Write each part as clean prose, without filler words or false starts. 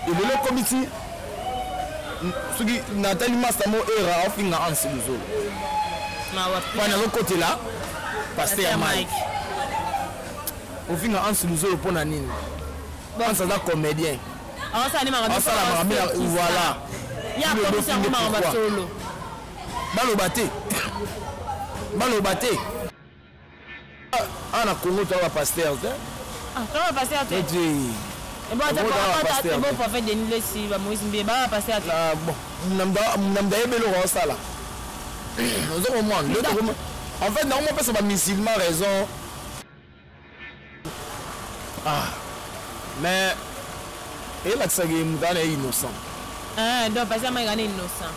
et le comité ce qui Nathalie Mastamo era ofinga ansi luzolo pana le côté là pasteur Mike ofinga ansi luzolo pona nini bon ça comédien ça anima voilà ya commission ngoma solo balo baté ana Congo to pasteur comment passer à toi? Et bon, tu bon prophète de Nile si va Moïse Mbeba passer à toi. Bon, n'amda ebelo ça là. En fait, non, on peut ça musulman raison. Ah. Mais et là ça est innocent. Ah, donc passer à moi innocent.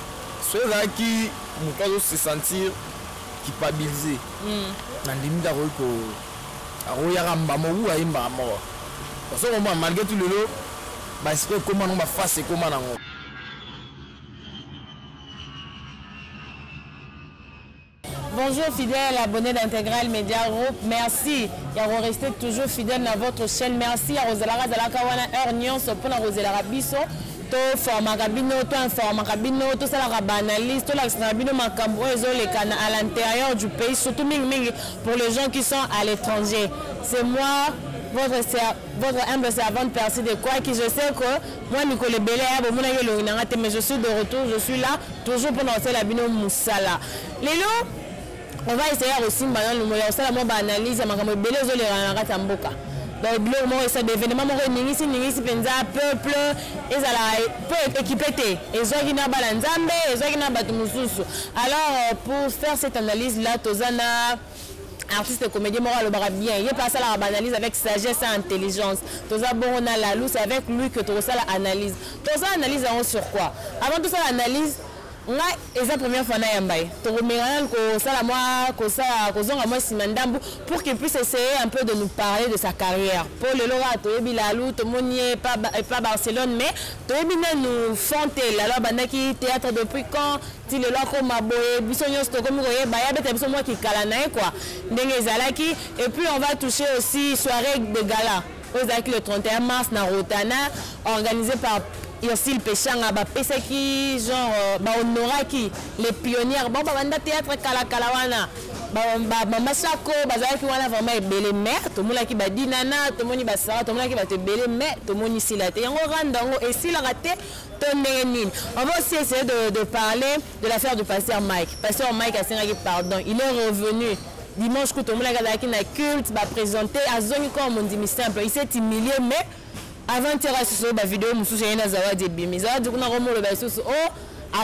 Ceux-là qui nous se sentir culpabilisé. Nandimi da ko parce que malgré tout le lot, comment on va faire comment on Bonjour fidèles abonnés d'Intégral Media Group, merci de rester toujours fidèles à votre chaîne. Merci à Rosalara Zalakawana Ernion pour la Rosalara Bisso. To forma cabino, to informa cabino, to ça la analyse, to la cabino macambo à l'intérieur du pays, surtout pour les gens qui sont à l'étranger. C'est moi, votre humble servante Percy de quoi qui je sais que moi Nicolas Belé mais je suis de retour, je suis là toujours pour lancer la bino Moussala. Lélo, on va essayer aussi de nous analyse macambo belé zo les rangata mboka. Donc, des événements qui peuple, peut équiper. Alors, pour faire cette analyse-là, Tozana, artiste comédien moral bien, il est passé à l'analyse avec sagesse et intelligence. Toza Borona Lalou, c'est avec lui que Toza l'analyse. Toza analyse sur quoi? Avant tout ça, l'analyse. C'est la première fois pour qu'il puisse essayer un peu de nous parler de sa carrière. Pour le Laura, Bilalou, Tomonie, pas Barcelone, mais nous fonter la qui théâtre depuis quand il est là comme Maboé, Bissonios, comme moi qui calanaï quoi. Et puis on va toucher aussi soirée de gala. Le 31 mars, Narotana, organisé par Yossil Péchanga, Pesaki, genre, Honoraki, les pionnières, bon, banda théâtre Kalakalawana, Masako, Bazaki, wana vraiment belé mère, tout le monde qui va dire nana, tout le monde qui va savoir, tout le monde qui va te belé mère, tout le monde ici là, et on rentre et s'il a raté, on va aussi essayer de parler de l'affaire du pasteur Mike. Pasteur Mike a signé pardon, il est revenu. Dimanche, tout le monde qui a culte, va présenter à Zoni comme on dit, mais simple, il s'est humilié, mais avant de tirer sur la vidéo, je suis allé à Débimi. Je vais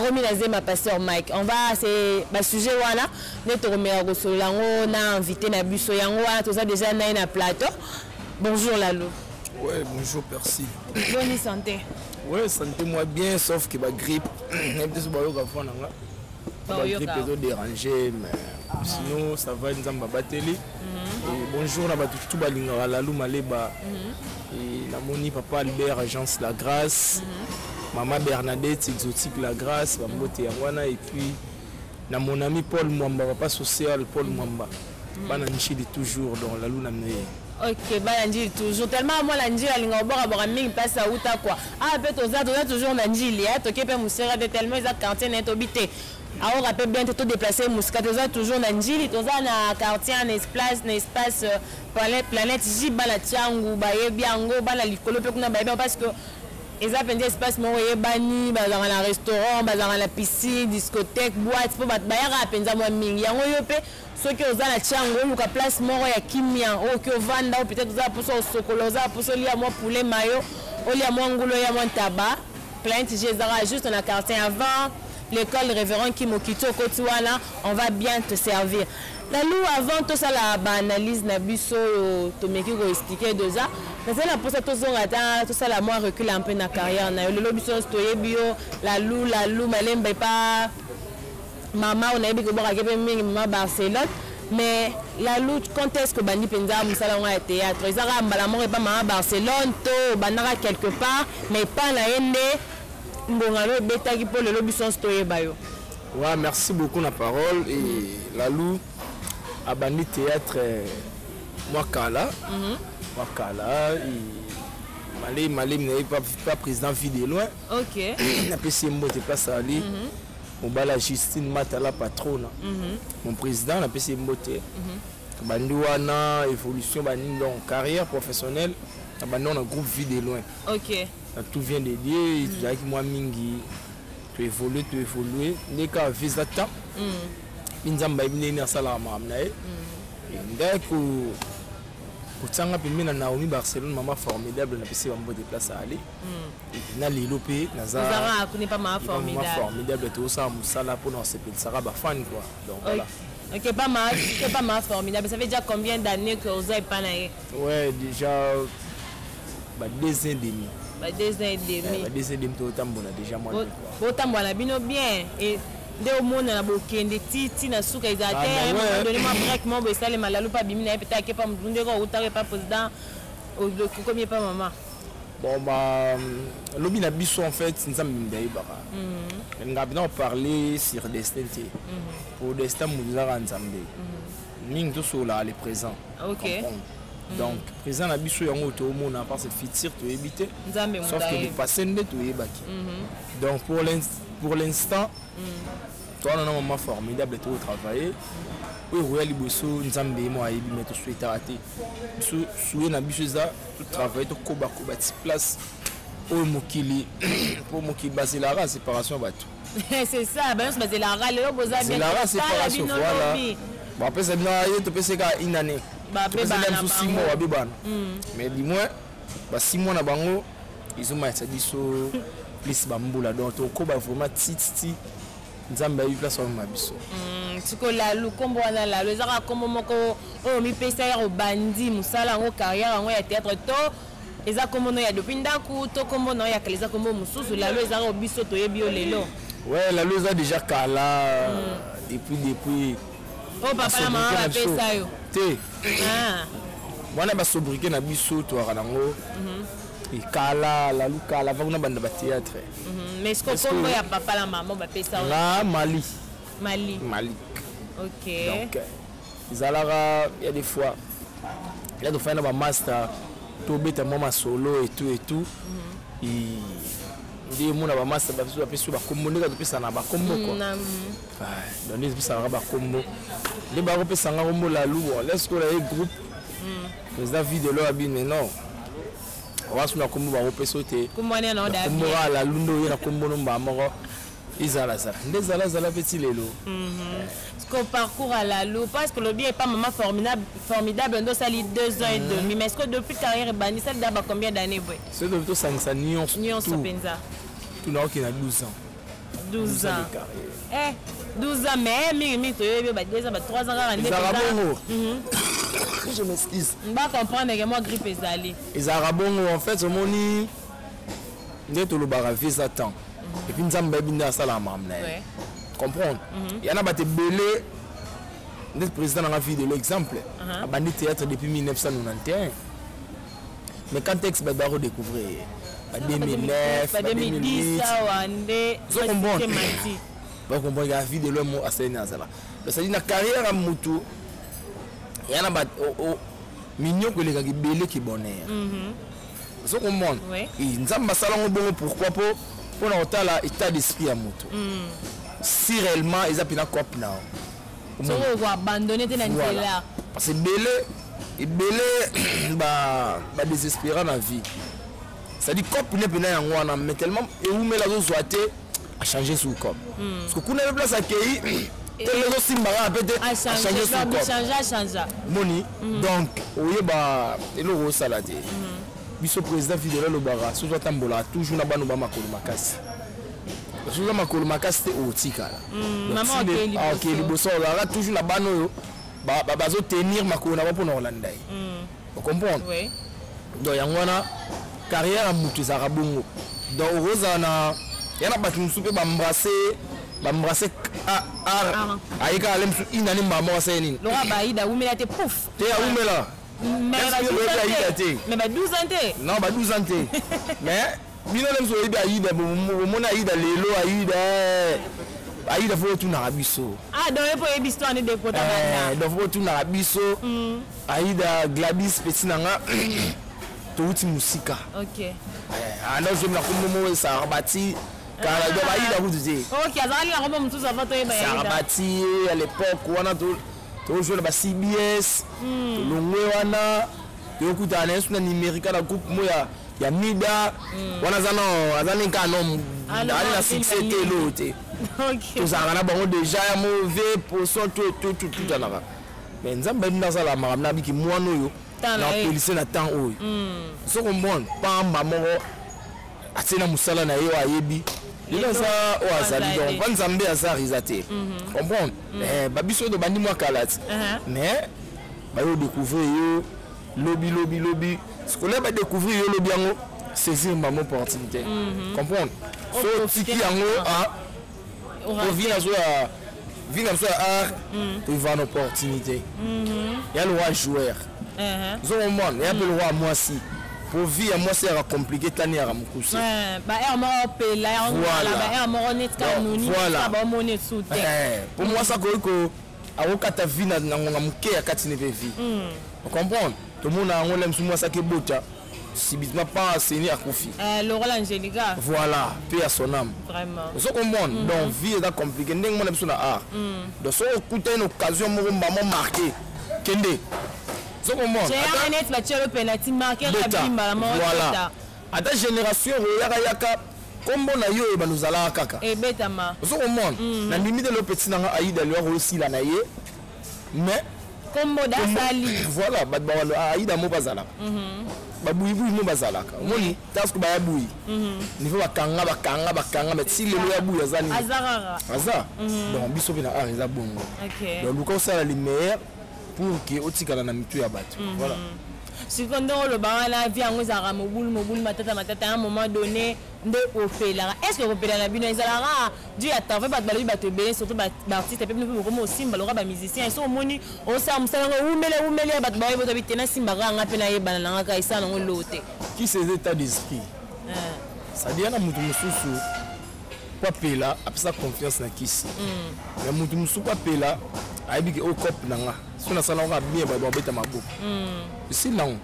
remis ma pasteur Mike. On va, c'est le sujet, voilà. On a invité Nabuso Yango, tout ça déjà dans un plateau. Bonjour Lalo. Ouais, bonjour Percy. Bonne santé. Ouais, santé moi bien, sauf que ma grippe. La grippe est dérangée, mais sinon ça va, nous avons battu. Bonjour, tout balinga Lalou Maleba. Et la moni papa Albert agence La Grâce, maman Bernadette exotique La Grâce, Bambote Yangwana et puis na mon ami Paul Mwamba, papa social Paul Mwamba. Bananchi de toujours dans la lune amenée. Ok, Bananchi toujours tellement moi l'anji la linga bora bora mingi passe à outa quoi. Ah peut toza toujours nanji il y a toké pe musera de tellement ils a quartier net obité. Alors rappelle bien tout déplacer Mouska toza toujours nanji toza na quartier en espace planète Jibala Tiangu baye biango bala likolo pe kuna baye parce que ils appellent des espaces moye bani dans la restaurant dans la piscine discothèque boîte pour bayara penza moi mingi yango yope ceux qui osent la Tiangu luka place moro ya kimia o que vanda ou peut-être za pour sokoloza pour so lia moi poulet mayo o lia moi ngulo ya moi tabac plainte Jézara juste dans la quartier avant l'école révérend Kimokito Kotuana, on va bien te servir. La lou avant tout ça la analyse Nabuso Tomeki ko expliquer déjà. Mais c'est là pour ça tout ça la moi recule un peu dans carrière na le lobiso stoye bio la lou malembe pas maman on a dit que bon à maman Barcelone mais la lou quand est-ce que bandi penza musala on a théâtre ils a mbala mo pas maman Barcelone to banara quelque part mais pas na ende. Ouais, merci beaucoup la parole et la lou a banni théâtre Wakala Malé n'avait pas président vie de loin. Ok. La PCMO n'était pas salé. Mon bala Justine Matala patronne. Mon président la PCMO était. Bandouana évolution donc carrière professionnelle. Abandonne un groupe vie de loin. Ok. Tout vient de Dieu. Tu as moi mingi. Tu évolues. Dès qu'à visa temps. Inzamba ibine na sala mamnae. Ndako kutanga pembe na Naomi Barcelone maman formidable na pesi bambo de place à aller. Na lilopé na za. Zara connaît pas ma formidable. Formidable tout ça musala pour dans cette sera ba fan quoi. Donc voilà. OK, pas ma formidable. Ça fait déjà combien d'années que vous avez pas naé? Ouais, déjà 2 ans et demi. 2 ans et demi. 2 ans et demi tout tambona déjà moi quoi. Autant bona bino bien et dès au monde na bokende titi na suka izate donnez-moi break mon be sale malalu pas bimina peut-être que pas mundé ko utare pas président au combien pas maman. Bon bah lobi na biso en fait nzambe ndai baka. On va parler sur destin. Pour destin mudira nzambe. Ning to sola le présent. OK. Donc présent na biso yango to mona à part ce futur to éviter. Sauf que le passé ndé to yebaki. Donc pour l'instant toi on a un moment formidable tout travailler. Oui, Royal Liboso, Nzambe moi ibi mais tout souhaite rater. Souhaite na biso za tout travail to koba ti place au mokili pour mokili baser la race séparation bateau. C'est ça, ben c'est la race le boza bien. C'est la race séparation voilà. Bon après c'est bien to pese ka une année. Ba beba na 6 mois wa beba. Mais dis-moi ba 6 mois na bango ils ont maître biso plus bambula donc to koba vraiment titi Nzamba yu place au mabiso. Tiko la lu kombo wana la lu zaka kombo moko o mi pesa ya bandi musala ngo carrière ngo ya théâtre to eza kombo no ya depuis ndaku to kombo no ya kaleza kombo mususu la lu zaka obiso to yebi lelo. Ouais la lu za déjà kala depuis oh papa la maman la pesa yo. Te. Ah. Wana ba sobriquer na biso to rango. Et kala la lu kala va kuna banda ba théâtre. Mais est-ce que kombo ya papa la maman ba pesa là Mali. OK. Donc Zalara il y a des fois il y a de faire un master to beta mama solo et tout et des mon ba master ba peso ba kombo ndeka to pesa na ba kombo quoi. Donc les pesa na ba kombo. Les ba ko pesa na kombo la lu laisse ko la groupe. Les vie de leur habit mais non. On va se faire comme on peut sauter. Comment on est en dabi. Comment la lundo ira comme on m'a mort. Izala ça. Les ala petit lelo. Ce qu'on parcourt à la loup parce que le bien est pas maman formidable donc ça lit 2 ans et demi mais est-ce que depuis carrière bani ça d'abord combien d'années vous? C'est depuis ça nuance. Nuance penza. Tout n'a aucun 12 ans. 12 ans. 12 ans mais mi to yebe ba 2 ans ba 3 ans je m'excuse. On va comprendre que moi grippe ezali. Les arabongo en fait moni neto lo bara visa temps. Et puis nzamba binda sala mamna. Comprendre. Il y en a ba te belé notre président dans la vie de l'exemple. A bandi théâtre depuis 1991. Mais quand texte ba daro découvrir en 2009, 2010 awande so comprendre. Ba comprendre la vie de l'homme à Sénégal. Ça dit na carrière à mutu il y en a pas mignon que les gars qui belé qui bonheur. So comprendre. Et nzamba salon bon pourquoi pas pour notre là état d'esprit à mutu. Si réellement ils a pina cop now. So on va abandonner tes là. Parce que belé ba désespérant la vie. Ça dit cop n'est pas en mais tellement et où met la zone à changer sous cop. Parce que qu'on a place accueilli les aussi marra peut-être à changer son corps. Moni donc oui bah et le rose salade. Biso président fidèle le bara so tambola toujours na bano ba makolo makasi. So za makolo makasi te otika là. Maman OK liboso là toujours na bano yo ba bazo tenir makolo na ba pour Orlando. Vous comprenez? Oui. Donc yangwana carrière à mutu za rabongo. Donc rosa na yana ba kinsupe ba m'embrasser aïka alem su inani maman c'est nini Laura baïda ou mais te pouf te a ou là mais ba 12 ans te non ba 12 ans te mais bino lem so ibi aïda mona aïda lelo aïda faut tout na biso donc pour histoire de kota donc faut tout na biso aïda glabis petit nanga touti musika. OK. Alors je me la comme ça rabati car la doit bailler la route de. OK, azali la robe mutu ça va to yeba. Ça rabati à l'époque wana to jouer ba CBS. Longwe wana yokuta na suna numérique la coupe moya ya mida wana zana azani kanom ali na succès telote. OK. To ça na bango déjà ya mauvais pour son tout là. Mais nzambe ndasa la maramna biki mwana yo. Na police na temps oyo so comprendre pas maman atina musala na yo ayebi ila sa o azali donc pas nzambe asa risate comprendre babiso do bandi mwa kalati mais ba yo découvrir yo lobby ce qu'on va découvrir yo lobby yango saisir maman opportunité comprendre so tiki yango o vient à vient à tu vas une opportunité il y a le roi joueur Zomon, et un peu le roi moi si. Pour vivre, moi c'est compliqué tani à Ramoukoussi. Bah, on m'a appelé là, on m'a honnête canoni, ça va monnaie sous terre. Pour moi, ça que à Okata vie n'a pas à Katine vie. Vous comprenez? Tout le monde a un aime sur moi ça que bota. Si bit m'a pas enseigné à Kofi. Laurent Angelica. Voilà, paix à son âme. Vraiment. Vous comprenez? Donc vie est compliqué. N'est mon aime sur la art. Donc ça écoute une occasion maman marqué. Kende. J'ai un net battu le penalty marqué la bimba la mort. Voilà. À ta génération, yaka comme on a eu et nous allons kaka. Et betama. Au monde, la limite de le petit n'a aïda lui aussi la naïe. Mais comme sali. Voilà, badbawalo aïda mo bazala. Baboui mo bazala. Moni task ba yaboui. Niveau bakanga mais si le yaboui azani. Azarara. Azar. Donc biso bina ariza bongo. OK. Donc luka ça la lumière pour que otikala na mitu ya bato. Voilà. Si quand on le bar la vie en zara mobile matata à un moment donné de opéra. Est-ce que opéra la bino ezala du attend va bali bato be surtout artiste et puis nous comme aussi balora ba musicien ils sont moni on sa musala umele bat ba bo tabite na simba nga pe na yeba na nga isa na lote. Qui ces états d'esprit? Ça dit na mutu mususu pas pela apesa confiance na kisi. Mais mutu mususu pas pela aibi ke o cop nanga. Suna sala nga bien ba beta maboko. Ici non.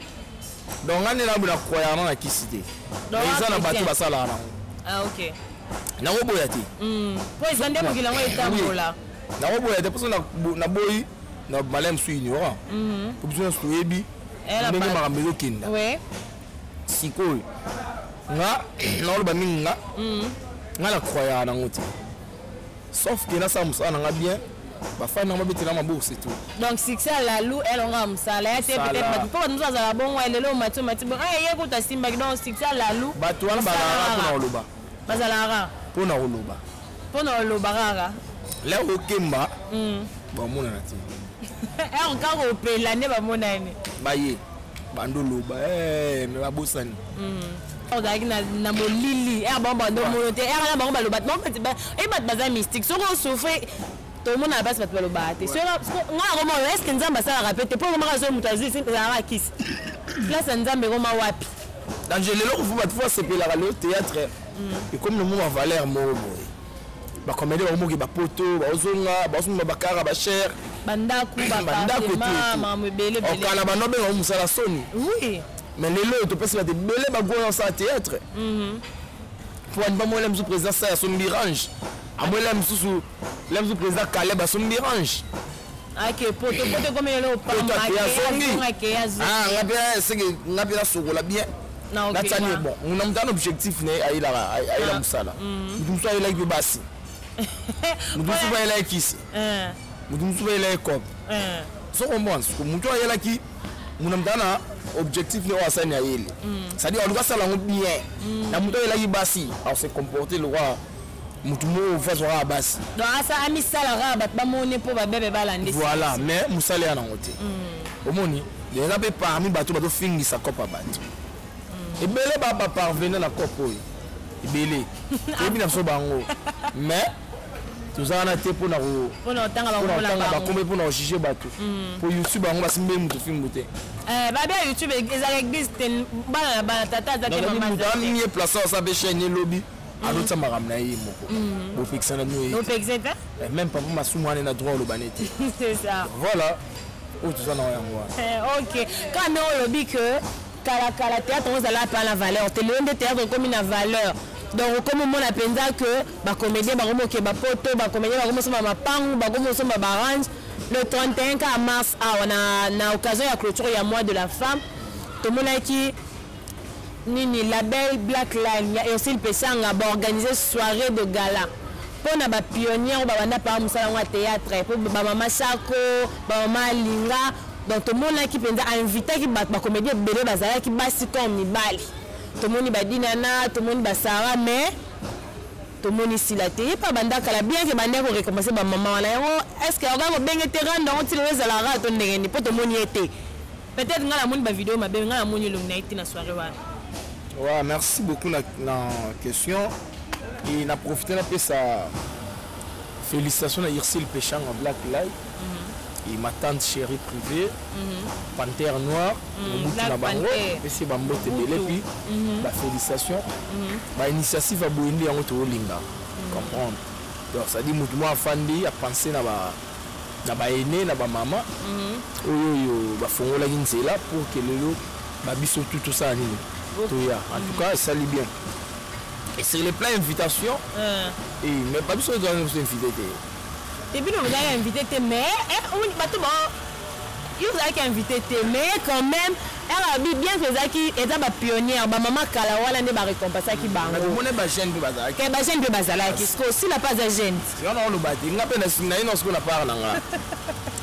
Donc on est là pour la croyance na kisité. Donc ils ont battu basala na. Ah OK. Na go boyati. Pour ils ande mokila ngo etambola. Na go boyati parce na boyi na malem suini wa. Pour besoin suebi. Ndenge makambezo kinda. Ouais. Sikoy. Nga na lo ba minga. Nga la croyance na ngoti. Sauf que na sa musana nga bien. Bafa na mabiti na maboko c'est tout. Donc succès la lou elle on ram ça là était peut-être pas nous ça bon elle le mati bon eh yeko ta simba donc succès la lou bato wana balara pona oloba bazalara pona oloba rara là okemba ba mona na ti eh encore au pela ne ba mona ni baye bando loba me ba bosani on a na molili bon bando monoté na bango ba loba non et bat baza mystique so on souffre tout le monde n'a pas ce que le battre. Est-ce que nous avons ça à répéter pour nous raser mutazi c'est la kiss. Là ça nous a mis vraiment wapi. Dans le lot vous va fois c'est le théâtre et comme le mot en valeur mo ba comédie ba mo ki ba poto ba ozonga ba osuma ba kara ba cher bandaku mama mebele bele. Okala ba nobe ba musala soni. Oui. Mais les lots tu peux se mettre belé ba go dans ça théâtre. Pour un bon le président ça son mirage. Moi là mususu là mususu président Caleb son mirange. Ah que poto comme il est au pas c'est que n'a bien sokola bien. Non OK. Bon, on a un objectif né aïla musala. Nous sommes là qui basi. Nous sommes là qui ici. Nous sommes là comme. So on pense que nous sommes là qui nous avons un objectif né au sani aïli. C'est-à-dire on doit ça la bien. Na muto là qui basi, alors c'est comporter le roi mutumo fazwa basi donc ça ami sala bat ba moni po ba bebe balande voilà mais musale ya nangote omoni les abe parmi bato bato fingi sa kopa bato ebele ba parvenir na kopo ebele ebi na so bango mais tous en a été pour na tanga ba kombe pour na juger bato pour YouTube bango basimbe mutu fingote ba bien YouTube ezalek bis ten bana tata za ke mama za ni place ça be chaîne lobby alors ça m'a ramené mon pixel nous même pas pour ma soumane na droit le banete c'est ça voilà ou tout ça non rien OK quand on lobby que kala théâtre on zala pas la valeur télé de théâtre comme une valeur donc comme mon apenza que ba comédien ba komo ke ba poto ba comédien ba komo soma mapangu ba komo soma barange le 31 mars na occasion ya clôture ya mois de la femme to monaki nini label Black Line ya aussi le pesanga ba organiser soirée de gala pour na ba pionnier ba banda par musala wa théâtre pour ba mama Sako ba mama Linga donc tout le monde qui pensa invité qui bat ba comédien bébé bazala qui basi comme ni bali tout le monde ba dinana tout le monde ba Sarah mais tout le monde ici la télé pas banda kala bien que banda ko récompenser ba maman wala est-ce que on va benga terrain donc tu le la ra to ndenge pour tout le monde y était peut-être ngala monde ba vidéo ma be ngala monde lo naiti na soirée wa ouais merci beaucoup la question et n'a profité la peu ça félicitations à Irsil Péchang en Black Light et ma tante chérie privée Panthère Noire Mobutu na bango et c'est bambote belé puis la félicitation ba initiative à boindi en to linga comprendre donc ça dit mutu moi fandi a penser na ba aîné na ba maman oyo ba fongola nzela pour que lelo ba biso tout ça ni to ya en tout cas ça lit bien et sur les plans invitation et mais pas biso doit nous inviter. Et puis vous avez invité mais on bateau bon vous avez invité mais quand même elle a bien que Zaki est un pionnier ba maman kala wala ne ba récompenser qui ba on est ba jeune de bazala ke ba jeune de bazala qui aussi la pas de jeune on a le bâti ngape na sina ino ce qu'on a parlé nga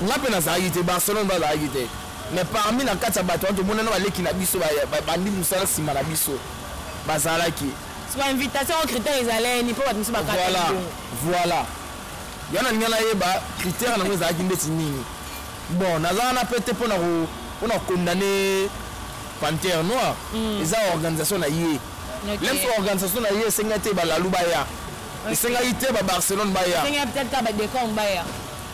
ngape na zaïté Barcelone ba zaïté mais parmi la quatre bateau tout monde na leki na biso ba bandi musala sima na biso bazala qui soit invitation aux critères ils allaient ni pour ba voilà yana ngana yeba critère na ngeza akindeti nini bon nazana pété pour na condamner Panthère Noire eza organisation na yé même so organisation na yé sengate ba la lubaya sengate ba Barcelone baya sengate peut-être ka ba décor baya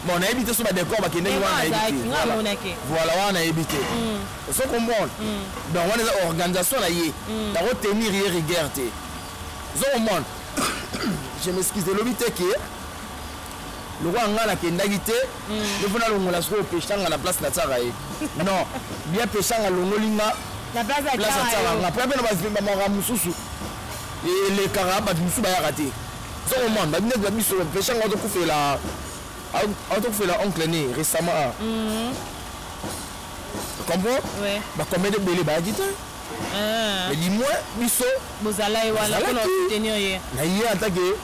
bon na éviter so ba décor ba kende wana voilà wana éviter so comprendre donc on est organisation na yé da retenir hier rigueur té zo monde je m'excuse de l'obité qui le roi ngana kendagité le fona longola so pechanga na place na tsaraye non bien pechanga longolinga la place à tsaraye après ben ba mara mususu et les carabas mususu ba yarate so au monde ba bine ba biso pechanga to kufela oncle né récemment comprends ouais ba combien de belé ba agité mais dis-moi biso bozala et voilà pour soutenir hier na hier attaqué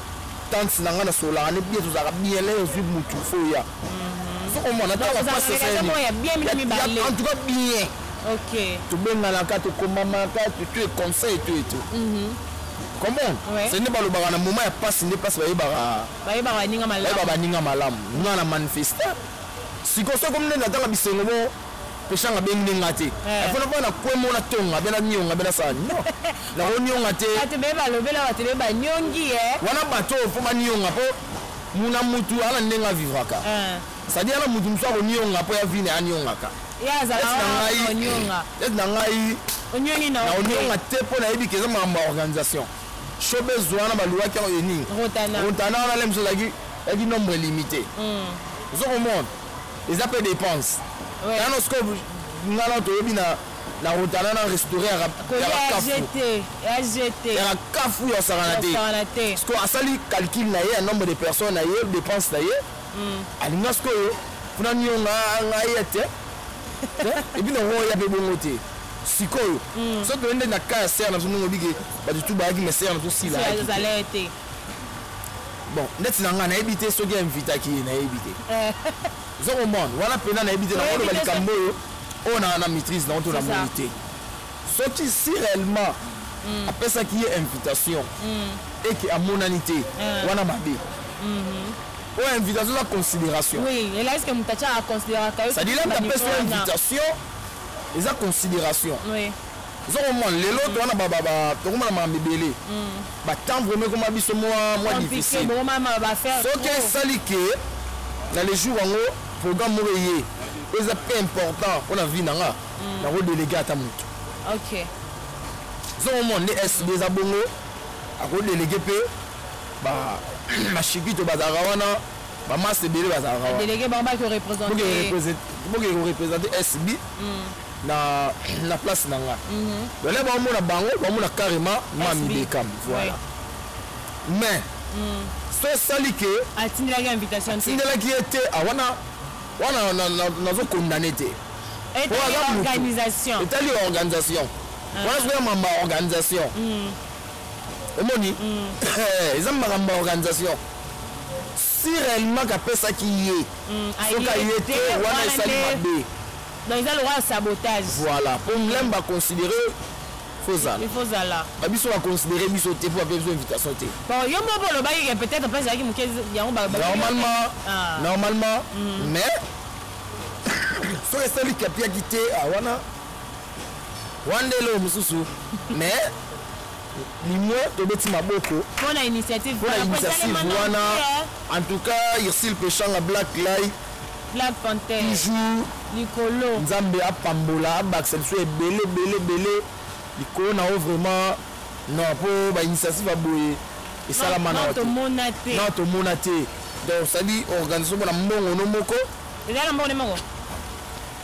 tant nanga na sola ne bien tozaka bien les yeux mutu foya so on a pas passé ça en tout cas bien OK tu benga na ka to komama ka tu es conseil tout et tout comment ce n'est pas le bagana moment ya passe ne passe ba ninga malam ngana manifester siko so comme ne natanga bisengo bo pechanga bengi ngati afona bana kwemo na tonga bena nyonga bena sa no la nyonga te ate beba lobela watele ba nyongi wana bato fo ba nyonga po muna mutu ala ndenga vivraka ça dit ala mutu mso ko nyonga po ya vine anyonga ka ya za nyonga na ngai onyongi na onyonga te po na yebi keza mamba organisation chobe zwana ba luwa ka yeni rotana ala lemso lagi nombre limité zo ko monde ils appellent dépenses dans nos scopes ngala to yebi na rotana na restaurer ya kafu ya saranate parce que asali calcul na ye nombre de personnes na ye dépenses na ye alinga sko yo kuna nyonga ngayete et puis no ya be bongote sikoyo so to ende na ka ser na sunu ngobike ba du tout ba gi meser na to sila ça été bon net na ngana ebité so gi invita ki na ebité zo au monde wana pena na ebité na ko ba likambo on a na maîtrise dans toute la mobilité ce qui si réellement après ça qui est invitation et qui a monanité wana mabe ou invitation la considération oui et là est-ce que mutacha a considération ça dit là après sur invitation les a considération oui zo au monde les autres wana baba to kuma na mabebele ba temps vraiment comme biso moi difficile bon maman va faire ce qui est saliké dans les jours en programme mourier c'est pas important pour la vie nanga na ko déléguer ata mutu OK zo au monde SB za bongo a ko déléguer pe ba machiki to bazara wana ba masse belé bazara délégué ba ko représenter pour représenter SB na place na nga donc là bamona bango bamona carrément Mami Bekam voilà mais so sali ke atindelaki invitation atindelaki ete wana nazo condamné te organisation etali organisation wana soki ya mamba organisation omoni eza makambo ya organisation si réellement kapesaki ye soki aye te wana esali mabe donc eza lokwa sabotage voilà po mlem baconsidéré fozala babiso baconsidéré biso te po bape biso invitation te bon yo moko olobaki ke peut-être mpe ezalaki moke yango normalement mais soki esali kapiaki te wana wandelo mosusu mais limwe tobeti maboko mpona initiative wana en tout cas Irsil Pechanga Black Panther toujours likolo nzambe apambola abakisa biso ebele likolo na o vraiment non po bainitiative aboye esalama na tomona te donc sali organisation mpona mbongono moko eza na mbongo moko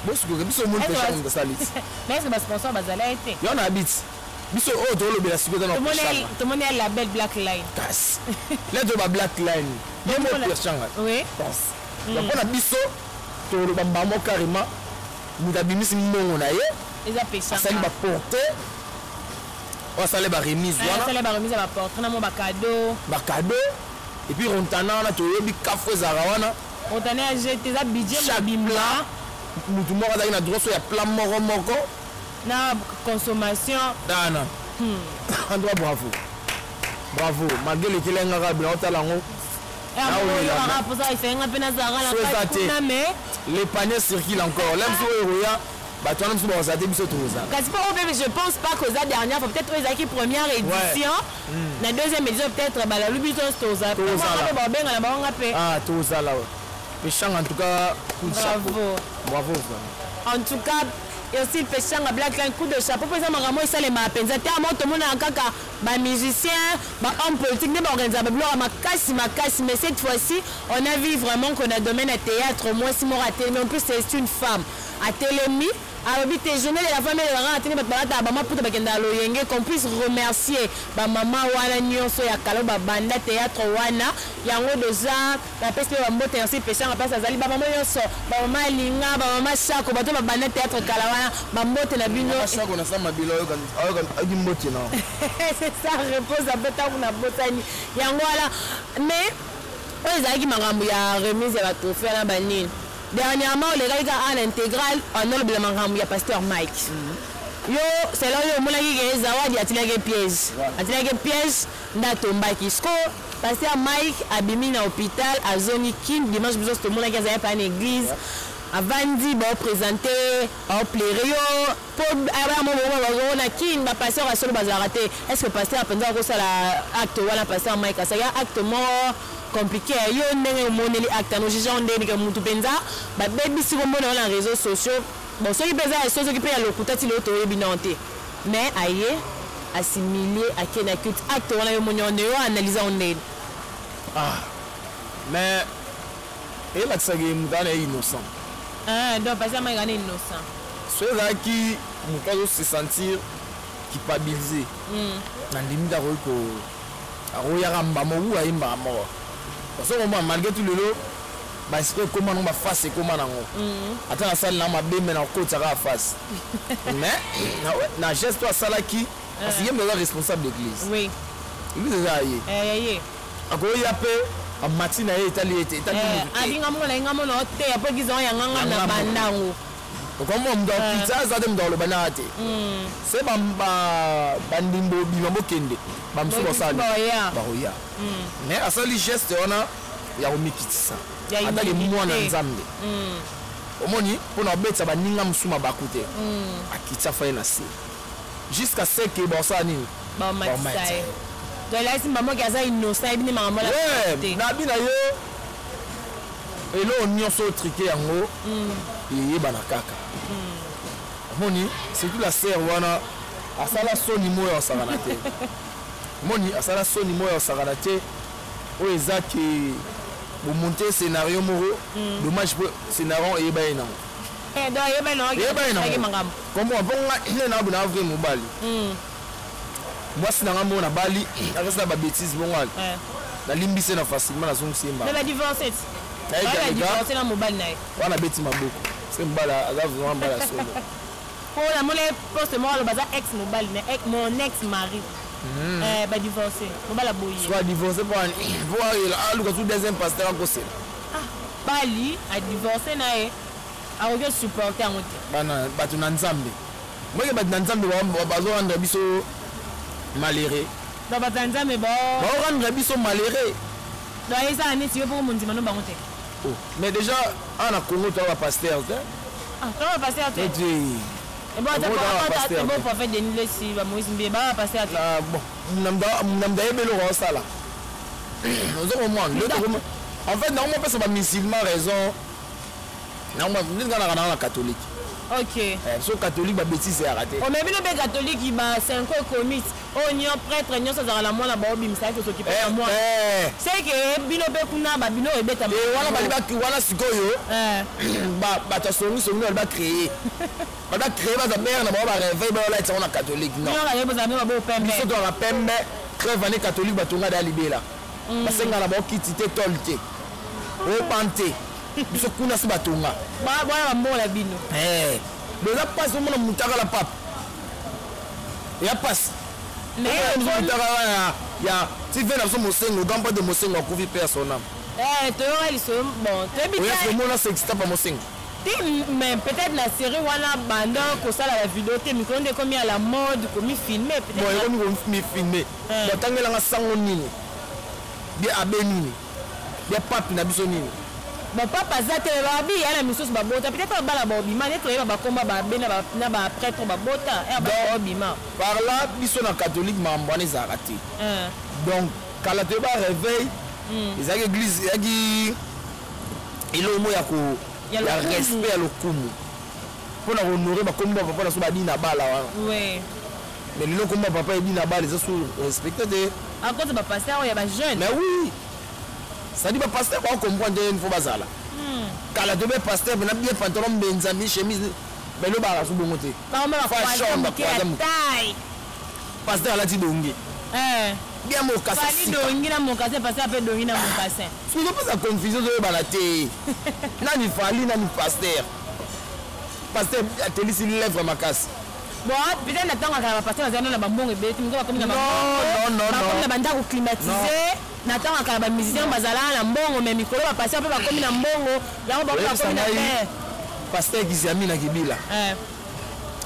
bosikoke biso omoni Pechanga ndasali mais est-ce que basponsor bazala ete yo na habite biso oyo tolobela sikoyo eza na Pechanga tomoni ya label Black Line kasi leto ba Black Line ye mo Pechanga pense donc mpona biso toloba mbamo carrément moto abimisi mbongo na ye asali baporte oyo asali baremise ya baporte na mo bakado epuis rontana wana toyebi kafu ezalaka wana rontana ya gt eza budget mobimba mutu moko azalaki na droit so ya plan moko na consommation dana en droit bravo malgré lekele engaka bila otala yango les paniers circulent encore là bato wana biso bakoza te biso toza kasi mpo oyo mpe je pense pas koza dernière fois peut-être oyo ezalaki première édition na deuxième édition peut-être balalubi biso toza mpe babengana bangonga mpe tozala Pechanga en tout cas bravo en tout cas Irsil Pechanga Black Line coup de chapeau mpo eza makambo esalemaka mpenza te amo tomonaka kaka bamusicien bahomme politique nde baorganisaka babiloko makasi mais cette fois-ci on a vu vraiment qu'on a domaine à théâtre mwasi moko atelemi en plus c'est une femme atelemi alobi te journée de la femme elelaka ateni bato balata bamaputa bakendaka loyenge qu'on puisse remercier bamama wana nyonso ya kala babanda théâtre wana yango deja bapesi mpe bambote Irsil Pechanga mpasi azali bamama nyonso bamama alinga bamama shako bato babanda théâtre kala wana bambote na bino c'est ça repose ape ntango na botani yango wana mais oyo ezalaki makambo ya remise ya batrophée na banini dernièrement olekaki ka à l'intégral anolobela makambo ya pasteur Mike yo selo oyo omonaki ke zawadi atinaki piège nde atombaki siko pasteur Mike abimi na hôpital azongi kine dimanche biso tomonaki azali pa na église avandi baoprésente aoplaire yo mpo ayabamoboo na kine bapasteur asolo bazalaka te est ce que pasteur apenza akosala acte wana pasteur Mike asaki acte moko compliqué yo ndenge omoneli acte ano juge ndenge ke mutu mpenza babebisi kombona wana na réseaux sociaux bon soki mpenza ya soki mpe ya lokuta ti leo toyebi nao te mais aye assimile ake na culte acte wana yo moni onde yo analyse ondeni mais elakisaki mutu wana ye innocent donc pasteur Mike ana innocent so ezalaki moto azose sentir culpabilisé nandimi nde akoyaka mbamo wu ayembaka moko parce que malgré tout lelo basiko ekoma nango baface ekoma nango ata nasali nango mabe me nakotiaka ya face mais na geste oyo asalaki parce ye mpe eza responsable d'église église eza ye akoya mpe amati na ye etali ete alingamonga oteya mpo église yango yanganga na bandango okomona moto akita aza te moto aloba nanga te se bandimbo bima bokende bamosusu basali bakoya mais asali geste wana ya komikitisa atake mwana nzambe omoni mpona obetisa baninga mosusu mabaku te akitisa fa ye na se jusqu'à ce que basala nini bamatisa tolasi mamoki aza innocent ebini makambo nabi na yo eloko nyonso otrike yango eyebana kaka omoni surtout la sere wana asala soni moyo osakana te omoni asala soni moyo osakana te oyo eza ke bomonte scénario moko dommage mpo scénario eyeba ye nango donc yeba no kombo bonga ile na buna vrai mobali mwasi na ngambo na bali akasa ba bêtise bonga na limbise na facilement na zongu simba mais ba divorcer ba divorcer na mobali na wana beti maboko c'est mbala aga vraiment mbala solo pour la mole poste moi le bazar ex mobali mais mon ex mari ba divorcer mobala boyi soit divorcer pour il a lu tout deuxième pasteur en cause bali a divorcer na a aucun supporter en bana batu na nzambe moi ke batu na nzambe ba zo rendre biso malheureux ba batu nzambe ba rendre biso malheureux donc ça ni tu veux pour mon dimano ba ngote mais déjà en a Congo tu vas pasteur ah tu vas pasteur tu et bon tu vas bon prophète de Nile si ba Moïse Mbé ba pasteur ah bon namda ebelo ko sala nous avons moins en fait normalement parce que ba musulman raison normalement nous avons la catholique ok so catholique ba bêtise est raté on même le catholique il ba 5 commit on y prêtre nyo ça la moi la ba obim ça que s'occuper de moi c'est que bino be kuna ba bino ebeta wala ba wala sikoyo ba ta songi ba créer ba créer ba mère na ba réveil ba la tsona catholique non non ya ba ba bo pembe biso to la pembe crève ne catholique ba tonga da libela ba senga na ba kitite tolte o pante biso kuna si ba tonga ba ba mbola bino déjà passe mon mutaka la pape ya passe mais ya tu viens dans mosengo dans pas de mosengo couvi personnel tu auras ils sont bon tu bien oui mon là c'est extra pas mosengo mais peut-être la série wala banda ko sala la vidéo te mi konde comme à la mode comme filmer peut-être bon comme filmer bon tangela nga sango nini bien abenini bien pape na biso nini bon papa zate babi yana misusu babota peut-être bala bobima ne toyeba bakomba babena na ba prêtre babota e ba bobima par là biso na catholique mambwane zakati donc kala te ba réveil ezaki église yaki ilomo ya ko ya respect ya lokumu pona honorer bakomba papa na so badi na bala wana oui mais le komba papa edi na bala ça sous respecter de à cause ba pasteur ya ba jeune mais oui ça dit pas pasteur on comprendre une fois bazala kala de pasteur mais na bien pantalon benzami chemise mais le bara sous bongote quand même fashion taille pasteur la ti dongi bien mo kasa si dongi na mo kasa pasteur peut dongi na mo kasa si vous pas la confusion de balaté nani fali nani pasteur ateli si lèvre ma casse bon peut-être natanga kala pasteur na na bambongo beti mko comme na non na banda ko climatiser natanga kala ba musicien bazala na mbongo mais mikolo ba pasteur pe ba komi na mbongo yango ba komi na paix pasteur Gizami na Kibila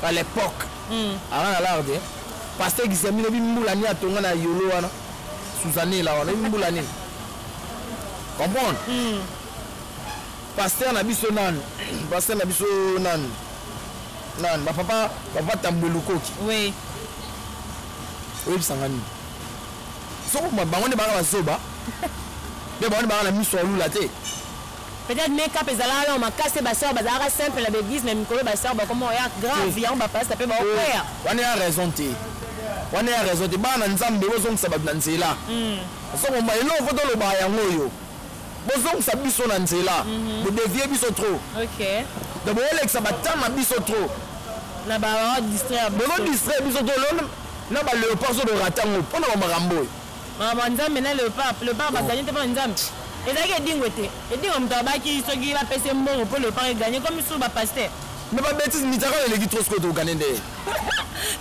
à l'époque avant la larde pasteur Gizami na bimbula ni atonga na yolo wana Suzanne la wana bimbula ni comprendre pasteur na biso nan ba papa tambulukoki oui sangani so bango ne ba bazoba de bango ba na miso lula te peut-être make-up ezala on m'a cassé ba sœur bazara simple la bêtise même mikolo ba sœur ba comment ya grave ya on ba passe taper ba okwea wana ya raison te bana nzambe bozong sababu na nzela so mo elo foto lo ba yango yo bozong sa biso na nzela bo dévier biso trop OK de bo alexa ba tama biso trop na ba distraire biso trop na ba léopard so do ratango pona ba marambo mama nzambe na léopard ba gagner te pa nzambe ezaki edingwete edingo mto abaki soki ba pese mbongo pour léopard gagner comme sous ba pasteur mais ba bêtise mitaka le ki trop ce que to gagner de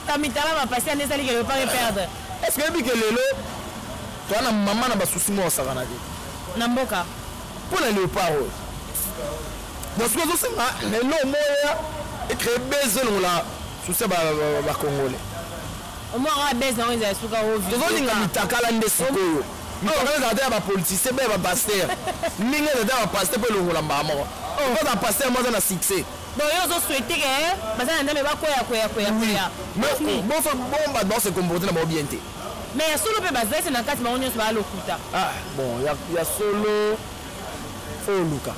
ta mitala ba pasteur ne sali que léopard perdre est-ce que bi que lelo toi na maman na ba souci mo sakana de na mboka pour le léopard donc ce que c'est mais non moya et créer besoin là souci ba congolais au moins on a besoin de suka au vide tozolinga mitakala nde sikoyo mitakala za ba politicien be ba pasteur ninga za ba pasteur pe longola mbamo ko za pasteur mo za na succès bon yo zo souhaiter que bazana ndame ba koya mais bon faut bomba dans se comporter na ba bien té mais solo pe bazai na kati maonyo so ba lokuta bon ya solo faut luka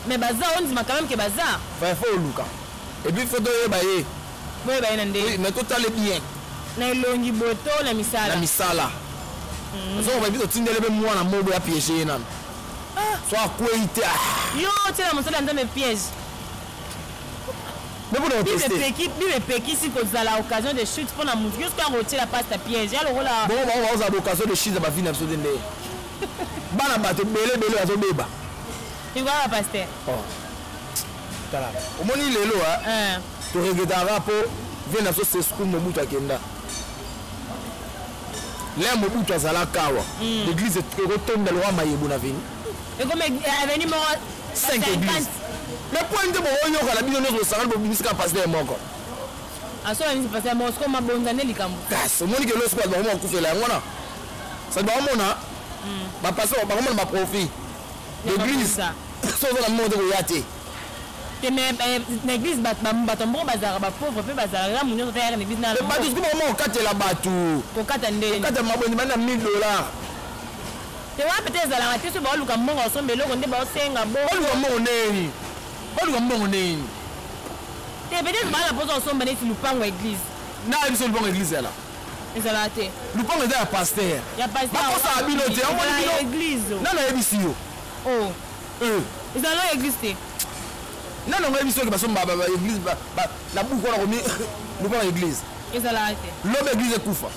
mais baza on dit quand même que baza faut luka et puis faut doyer baye boye baye nande oui mais total bien na longi boto na misala so on va vite tindele be mwana mobo ya piéger nan so akweite yo tela mosala ndame piège Mais pour nous tester. Bible Peki si que la occasion de chute pour la montrer jusqu'à retirer la passe à piège. Alors là. Bon, on va avoir l'occasion de chute dans ma vie n'absurde ndé. Bana bato belé azo beba. Il va la pasteur. Oh. Tala. Au moni lelo hein. Tu regardes rapport vient dans ce school Mobutu akenda. Là Mobutu azala kawa. L'église est retombée dans le roi Mayebo na vini. Et comme avenue 5 églises. Le point de mon yoka la bino no saral bo bisika pasteur moko. Aso ni pasteur Mosco mabonzane likambo. Gas, moni ke lo squad ba mo kufela ngona. Ça doit mona. Ba pasteur ba mo ma profit. L'église. So za na monde ko yate. Te mais l'église batombo bazara ba pauvre pe bazara la munyo te ya l'église na. Le bateau ko mo katela batu. Ko kata ndé. Kata maboni bana $1000. Te wa peut-être za la teso ba luka mbongo sombe loko nde ba osenga bo. Oluka mbongo neni. Oluka mbongo neni. Te peut-être ba la poso sombe ne ti lupango église. Na biso lupango église là. Ezala te. Lupango eza ya pasteur. Ya pasteur. Ba ko sa bino te, on bino église. Na na yebisi yo. Oh. Ezala église te. Na na yebisi yo ke baso mbaba église ba la buko na komi lupango église. Ezala te. L'homme église ekufa.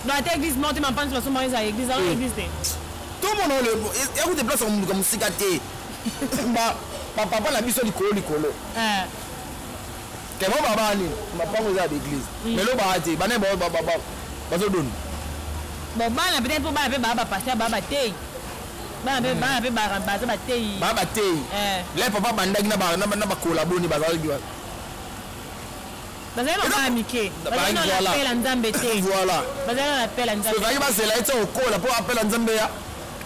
Dans la église monte ma pense baso mbaba za église, dans église te. Tout le monde écoute des places comme sikate. Papa na biso likolo. Kemo baba ni ma pango za l'église. Mais lo ba ate, bana bazo don. Bon bana peut-être pour bana baba pasteur baba tei. Bana baba baza tei. Baba tei. Les papa bandaki na ba collaboni bazali biwa. Bazali na amike. Bazali na appel nzambe te. Voilà. Bazali na appel nzambe. So va c'est là et au kola pour appel nzambe ya.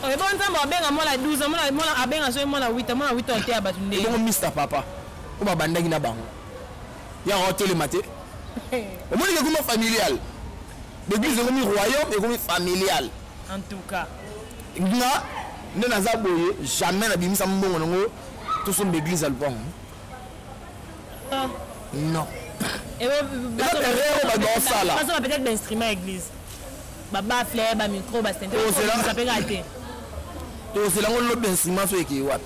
Oh bon nzambe abenga mona 12, mona abenga so mona 8, mona 8 on te abatunde. Bon Mr Papa. Ko ba bandaki na bango. Ya hotel maté. Au moins il y a comme familial. L'église est comme royaume et comme familial. En tout cas. Nga ne naza boye jamais na bimisa mbongo ngo tout son église à Lubang. Non. Et ça peut-être d'instrument église. Baba fleur, ba micro, ba synthé. Ça peut rater. To c'est là on l'autre instrument so eki wat.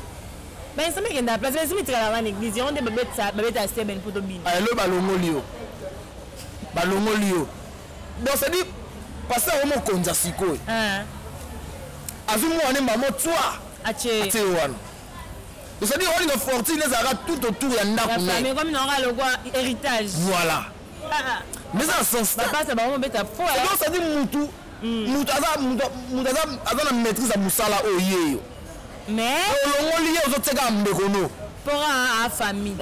Ben ça me kenda place mais si tu vas à l'église, on de bébé ça, bébé ta c'est ben photo bin. Ah le balongo lio. Balongo lio. Donc ça dit passer au mo konza siko. Azumu ane mamo toi. Ache. Ache wan. Donc ça dit on une fortune les ara tout autour ya ndako. Mais comme on a le quoi héritage. Voilà. Mais ça sens papa ça va on beta fo. Donc ça dit mutu aza na maîtrise à musala oyeyo. Mais olongo lié ozoteka mbekono pour a famille.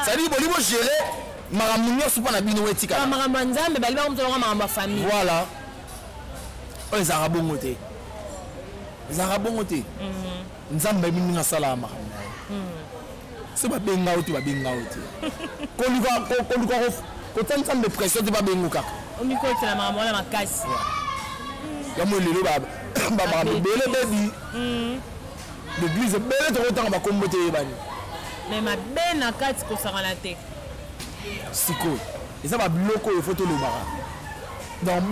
Ça dit boli bo gérer makambo nyonso mpo na bino etika. Makambo nzambe bali ba komtoloka makambo famille. Voilà. Oyo ezalaka bongo te. Ezalaka bongo te. Nzambe mingi asala makambo. Se babenga oti babenga oti. Koluka kotanisa de pression te babengo kaka. Omiko tela makambo na makasi. Ya mo lelo baba. Baba bele bebi. L'église belle to kotanga bakombo te yebani. Mais ma bena kati ko sakana te. Siko. Eza ba bloko e photo lobaka. Donc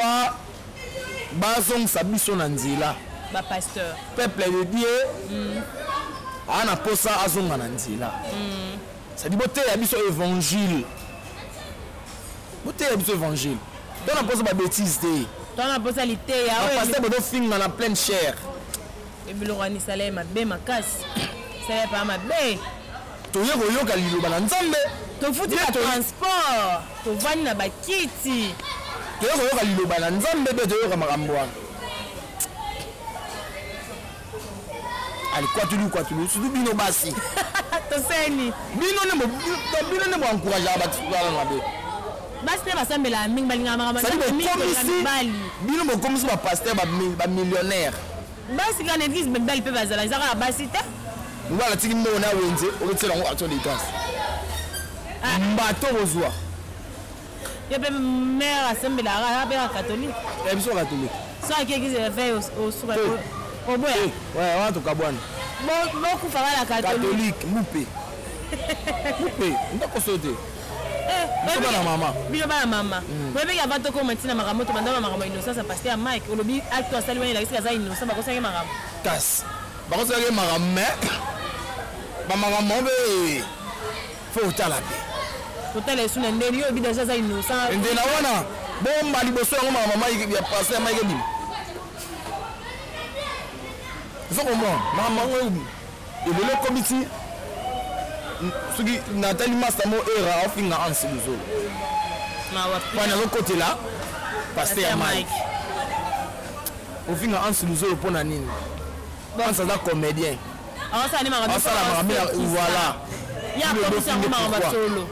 ba zong sabiso na nzela. Ba pasteur. Peuple de Dieu. Ana posa azonga na nzela. Ça dit boté ya biso évangile. Boté ya biso évangile. Donc na posa ba bêtise te. Toi na posa lité ya. Pasteur bodo finga na pleine chair. Et bilorani salaire ma be makasi. C'est pas ma be. To yego yoka liloba na nzambe. To futi na transport. To vani na bakiti. To yego yoka liloba na nzambe be to yoka makambo wana. Ali kwa tulu surtout bino basi. To seni. Bino ne mo encourager abati bala na be. Basi ne basambela mingi balinga makambo. Bino mo komisi ba pasteur ba millionnaire. Basi quand l'église belle peut bazala izaka basi ta ngala tiki mona wenze oketsela ngo action de grâce mbato ozwa yepe mère assemblée ara be catholique et biso catholique ça qui église fait au souba au boya ouais on to kabwana beaucoup fera la catholique moupe ndako sote bana mama bilo bana mama webe ya bato ko matina makambo to bandama makambo innocence ça passer à Mike olobi acte wa sali wani la kisa za innocence ba ko sange makambo kas ba ko sange makambo ba makambo be faut tala be total esu na ndeni yo bi déjà ça innocent ndena wana bomba liboso yango mama ya passé ya maike bim faut comprendre mama ngo ebele komiti soki Nathalie Mastamo era ofinga ansi luzolo na wapi pana le côté là passé ya Mike ofinga ansi luzolo pona nini bon ça da comédien ça ni mara voilà ya ko ça mara batolo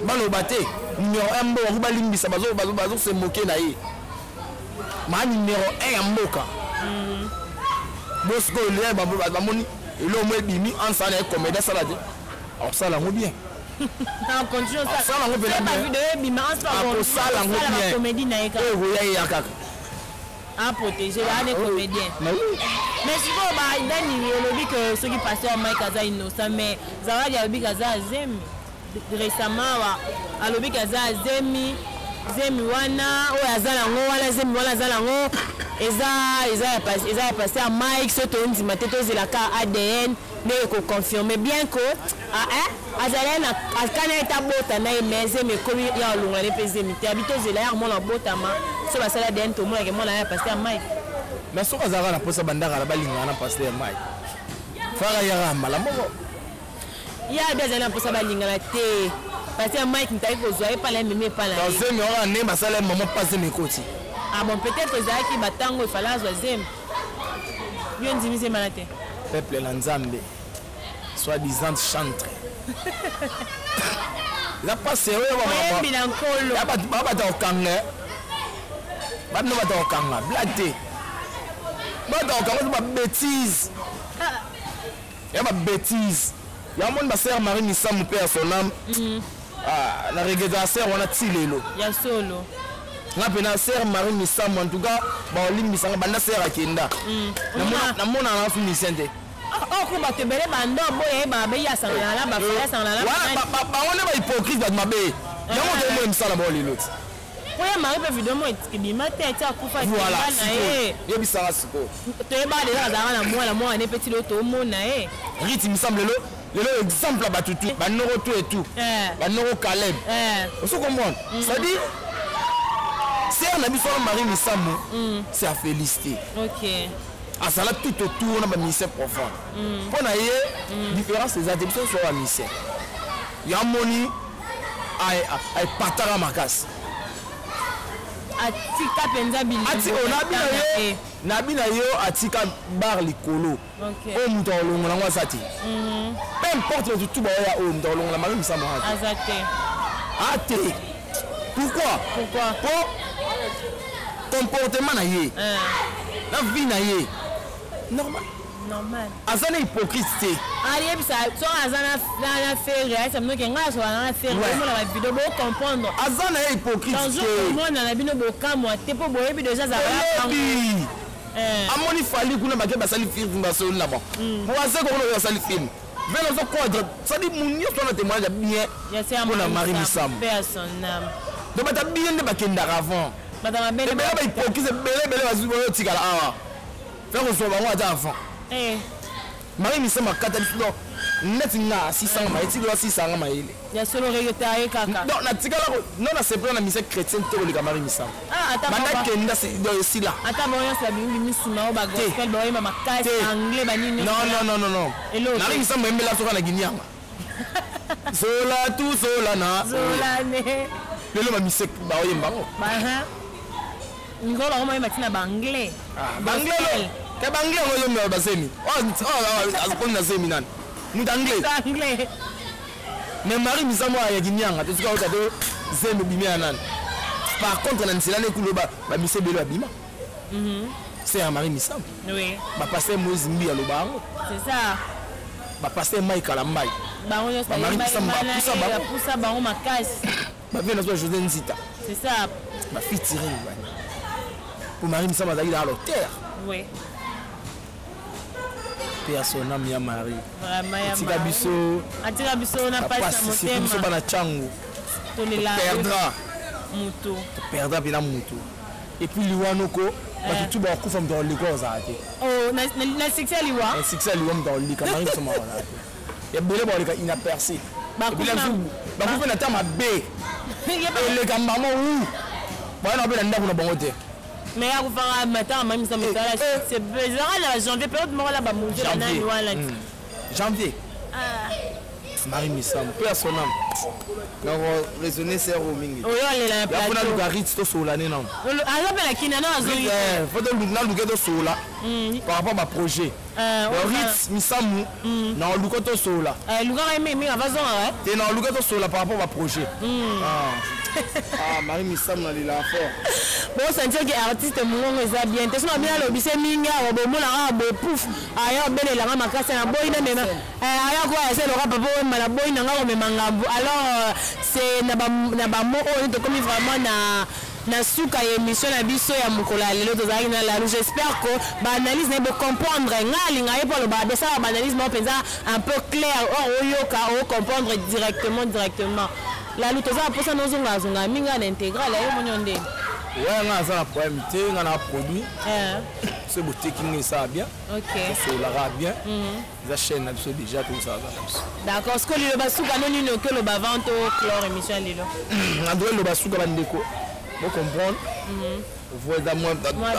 balobate numéro 1 mbo ko balimbisa bazo se moquer na ye ma numéro 1 ya mboka bosko le bamoni elo mo bimi ensemble avec comédien ça là alors ça là bien en continue ça là on peut la vidéo bimi ensemble ça là bien comédie na eka ya kaka à protéger les comédiens mais si vous bah Dani lobi que ceux qui passaient au Mike Kaza innocent mais Zawadi lobi Kaza Zemi récemment wa lobi Kaza Zemi wana o azala ngo wala Zemi wala azala ngo eza passé à Mike soto ndima teto zelaka ADN mais ko confirmer bien que azala na akana eta bota na emeze mais comme ya longa les Zemi te habito zela ya mona bota ma so ba sala ADN to mona ke mona ya passé à Mike mais so azala na posa bandaka la balinga na passé à Mike fara ya mala moko ya déjà na posa balinga na te passé à Mike ntai ko zoa pas la même pas la Zemi ora ne basala maman passé mes côtés ah bon peut-être que Zaki batango il fallait zo Zemi bien dimi c'est malate peuple la Nzambe soi-disant chantre la passé ouais bilankolo ya baba ta okanga bano bata okanga blate bata okanga ba bêtise ya ba bêtise ya mon ma sœur Marie Nisam père son âme la regrettation on a tilelo ya solo nga pena sœur Marie Nisam en tout cas ba olimbisa nga banda sœur akenda na mona na fu misente ko ba tebele bando boye ba be ya sangala la ba fala sangala la ba on ba hypocrite ba mabe yango to mo msala ba oliloti oya mari pe video mo etikibima te tia kufa voilà na ye yebisa siko to eba de za na mwana ne petit lo to mona e riti me semble le exemple ba tutu ba noro tout et tout ba noro Caleb on se comprend ça dit c'est un biso Marie Misamu c'est à féliciter OK à ça là tout autour na ba ministère profond pour na ye différence des adeptions sur la ministère ya moni ay patara makasi atika penza bilili ati onabina yo atika bar likolo o muto olongo nango asati peu importe tout ba ya o muto olongo na Marie Misamu azate ate pourquoi pour comportement na ye la vie na ye normal azana hypocrite te ali ebisa so azana na faire ça me que ngaso na faire mo la vidéo bo comprendre azana hypocrite te mo na bino bo kamwa te po bo ebi déjà za amoni fali kuna ba ke basali film ba so là bon mo ase ko lo basali film velo so quadre ça dit mon yo so na témoignage bien pour la Marie Misamu personnel donc ba ta bien de ba kenda avant ba ta belle ba hypocrite belle bazu bo tikala awa faire ko so ba ngo ata avant Marie Misamu akata biso net na 600 ma eti lo 600 ma ile ya solo regretare kaka non na tikala non na c'est pas na mise chrétienne to le Marie Misamu ata banda kenda si là ata boyo sa bingi misima o ba gospel boyo mama kasi anglais banini non Marie Misamu mbela soka na ginyanga sola tu sola na sola ne lelo ma mise ba oyemba ba ha ngolo ko mai matina ba anglais anglais ke banglais ngolo mbe ba semi azikoni na semi nani muta anglais mais Marie Misamu ya ginyanga te sika otato zemi bimia nani par contre na nsela ne kuloba ba mise belo abima c'est à Marie Misamu oui ba passer Moïse Mbi alobango c'est ça ba passer Mike Kalambai ba onyo sa Marie Misamu ba poussa bango makasi ba vient na José Nzita c'est ça ba fit tirer pour Marie Misamu azali dans l'hôtel oui personnam ya Marie vraiment ya Atika biso na passe motema biso bana changu to lela perdra pina mutu et puis liwanoko batutu ba kufa mdo liko zate oh na succès liwa succès liwa mdo lika Marie Misamu ya belé baleka inaperçu bila zubu bakufa na tama be eleka mama ou bana bela ndako na bango te mais ya kufanga matin mami ça me sala c'est bizarre la janvier période mo la ba manger la nani wala janvier Marie Missam personnel na raisonner c'est au mingi oyo alela na plateau ya kuna lugarit to solane na ala bela kina na azoi faut lugna lugato sola par rapport à projet Rit Missam na lugato sola lugara mi avazon ouais te na lugato sola par rapport à projet Marie Missam na lila fort bon sentir que artiste mongo eza bien te sona bien lobise minga bo mola bo pouf aya belela nga makasa na boy na mema aya ko ese lo rapa bo mala boy na nga mema ngambu alors c'est na ba mo on te comme vraiment na suka émission na biso ya mukola lelo tozali na la j'espère que ba analyse ne be comprendre ngali nga yepo lo ba de ça ba analyse mo penza un peu clair oyoka o comprendre directement la lutte za posa nozonga zonga minga na intégral ayo monyonde ouais nga ça problème te nga na produit c'est beau taking ça bien OK c'est la bien la chaîne là c'est déjà tout ça d'accord ce que le basuka non ni que le bavante au chlore émission lelo na doit le basuka bandeko vous comprendre vous da moi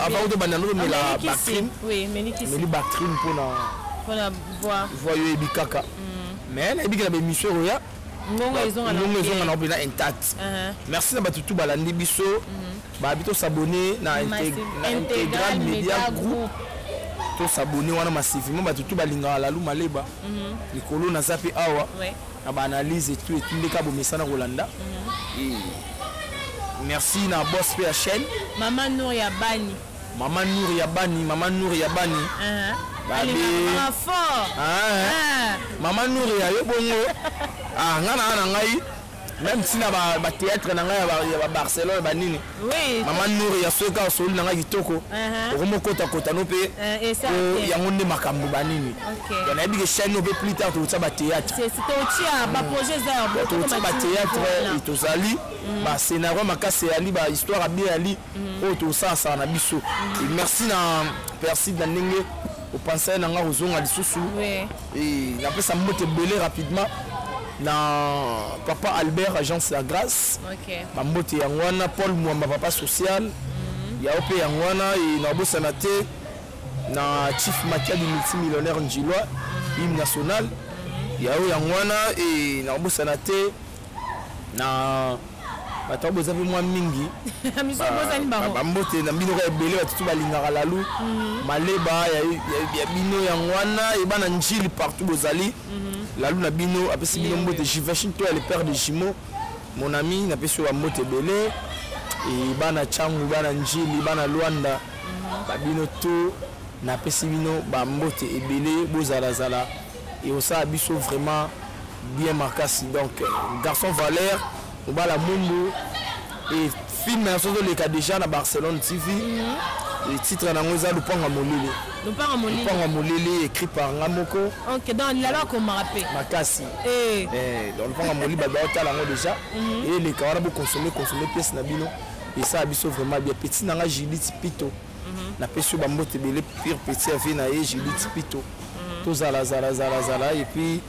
avant de banano mais la bactrim oui mais ni bactrim pour la voyez bikaka mais la bikaka émission roya ngongo ils ont na intact merci na batutu balandi biso ba bito s'abonner na intégral media group to s'abonner wana massivement batutu balinga la luma leba likolo na zapi awa na ba analyse et tout ndeka bo mesana Rolanda et merci na boss pe chaîne Maman Nour ya bani Maman Nour ya bani Maman fort Maman Nour ya yo bongo ngana ngai même si na ba théâtre na ngai ya Barcelone ba nini oui Maman Nour ya soka solo na ngai kitoko omo kota no pe ya ngonde makambo ba nini OK na bi chaîne no pe plus tard to tsa ba théâtre c'est otia ba projet za to tsa ba théâtre to zali ba scénario makase ali ba histoire bien ali o to ça na biso et merci na merci na ndenge au penser na nga ozonga lisusu et na pesa mbote belé rapidement na papa Albert agence la grâce ba mbote yangwana Paul Mwamba papa social ya ope yangwana et na bosana te na chief Makia du multimillionnaire Njilwa hymne national ya o yangwana et na bosana te na bato bozapi mwa mingi bambote na bino ebele batutu balingaka lalu maleba ya bino yangwana ebana njili partout bozali lalu na bino apesi bino mbote Jivachin to le père de Jimo mon ami na pesi wa mbote ebele e bana changu bana njili bana Luanda babino to na pesi bino ba mbote ebele bozala et osa biso vraiment bien marqué donc garçon Valère Obala Mundu et film na sozo le cas déjà na Barcelone TV et titre na ngoza Lupanga Molele écrit par Ngamoko. OK dans la là qu'on m'a rappelé Makasi dans Lupanga Molele ba tala ngo déjà et les kawara bo consommer pièce na bino et ça biso vraiment bien petit na nga Judith Pito na peso ba mbote belé pire petit affaire na Judith Pito to zala et puis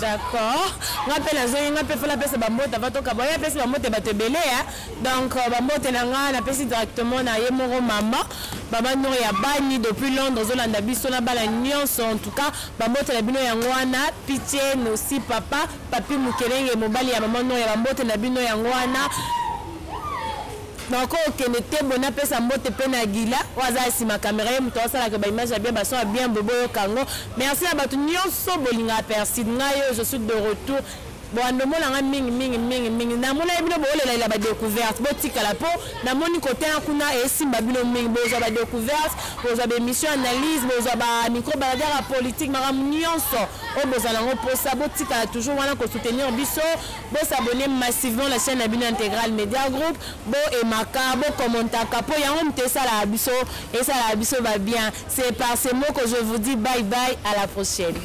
d'accord rappelle azoi nga pe fala pesa bambote va toka boya pesa bambote batebele donc bambote na nga na pesa directement na ye moro mama Nour ya bani depuis Londres zolanda biso na bala nyonso en tout cas bambote na bino yango wana pitié aussi papa papi mukelenge mobali ya Maman Nour ya bambote na bino yango wana donc okende te bona pesa mbote pe na gila waza sima caméra ye muto asala ke ba image ya bien baso bien bobo kango merci à batu nyonso bolinga perside ngayo je suis de retour bon mo la mingi na mona bino bolela la ba découverte botika la po na moni côté kuna et simba bino mingi boza ba découverte boza ba émission analyse boza ba micro baladera politique maram nyonso o boza lango posa botika toujours wana ko soutenir biso bo s'abonner massivement la chaîne Abino Intégral Media Group bo et maka bo commenter kapo yango mte sala biso et sala biso va bien c'est par ces mots que je vous dis bye bye à la prochaine.